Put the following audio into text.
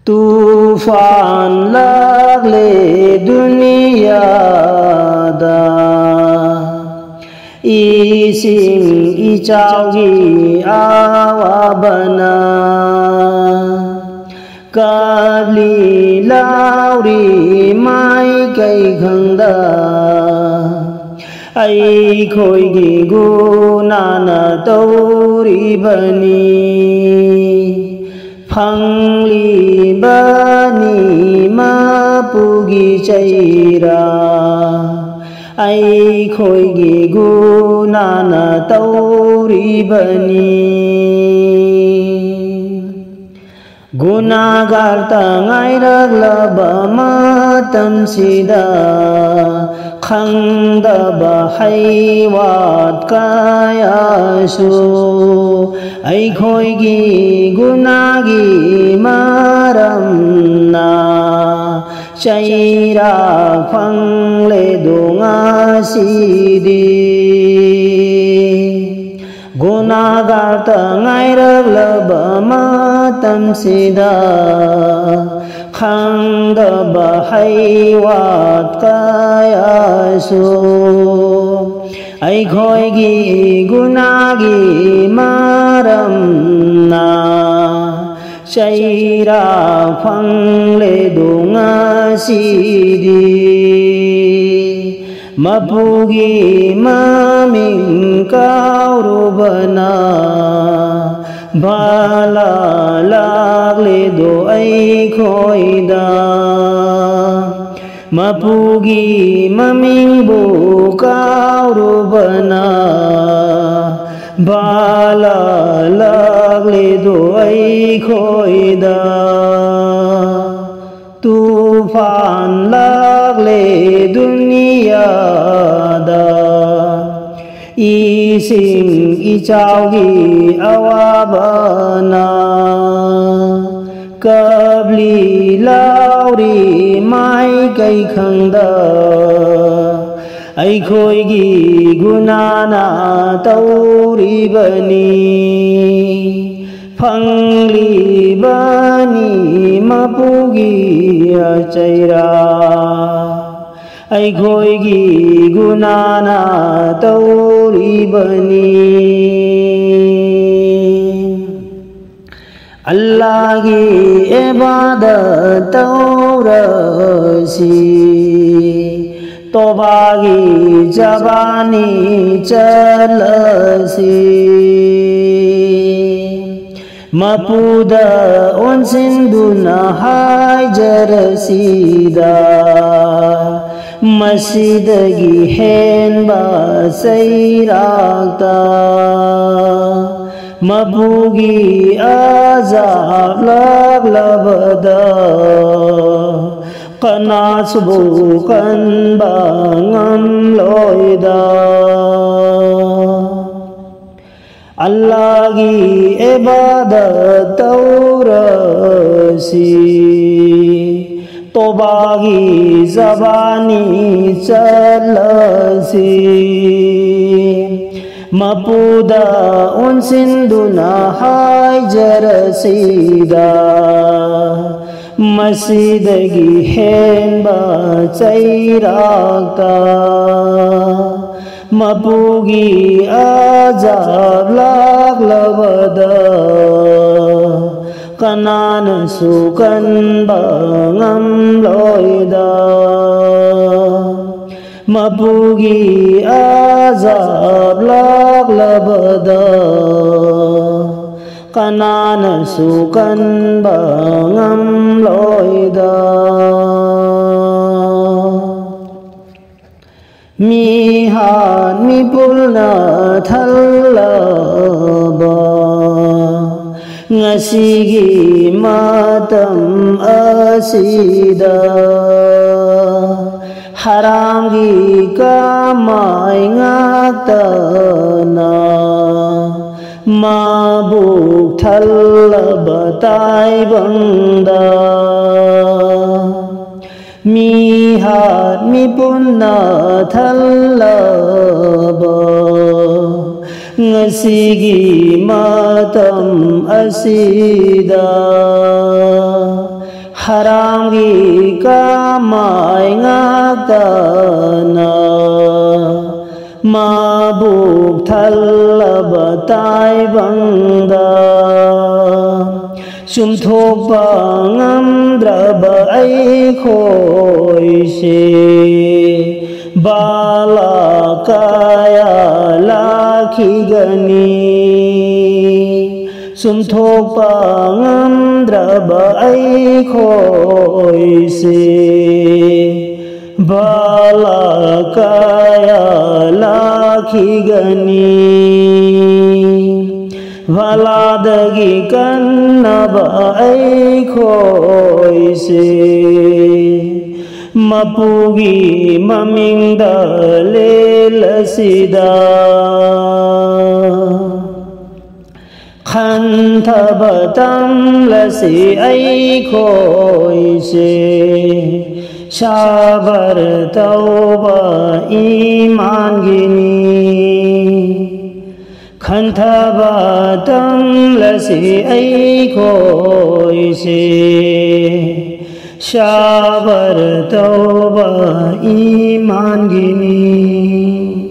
tufan lagle duniyada ising ichaugi awabana kabli lauri mai kai khangda ai khoi gi gunana tauri bani phangli bani ma pugi chaira ai khoi gi gunana tauri bani gunagar ta ngairak laba matam sida khangdaba haiwat kayasu ai khoi gi gunagi maramna chaira phangle dunga sidi gunagar ta ngairak laba matam sida khangdaba haiwat kayasu ai khoi gi gunagi maramna chaira phangle dunga sidi mapugi maming kaurubana bala lagle do ai khoida mapugi maming bu kaurubana bala lagle do ai khoida tufan lagle duniyada ising ichaugi awabana kabli lauri mai kai khangda ai khoi gi gunana tauri bani phangli bani mapugi chaira ai khoi gi gunana tauri bani Allah gi ibadat taurasi toba gi jabani chalasi mapuda onsinduna hajarasida masjidagi henba sayrakta mapugi azab laglabada kanasbu kanba ngamloida Allah gi ibadat taurasi toba gi zabani chalasi mapuda unsinduna hajarasida masjidagi henba chairakta mapugi azab laglabada kanana sukan bangam loida mapugi azab laglabada kanana sukan bangam loida mihan mi pulna thallaba ngasigi matam asida haramgi kamai ngaktana mabuk thallaba bangda mihat mi punna thallaba ngasigi matam asida haramgi kamai ngaktana mabuk thalaba taibangda sumthokpa ngamdraba aikhoise bala kaya lakhigani sumthokpa ngamdraba aikhoise bala kaya lakhigani valadagi kannaba aikhoise mapugi mamingda lelasida khantabatam lasi aikhoise shabar tauba iman gini khantabatam lasi aikhoise shabar tauba iman gini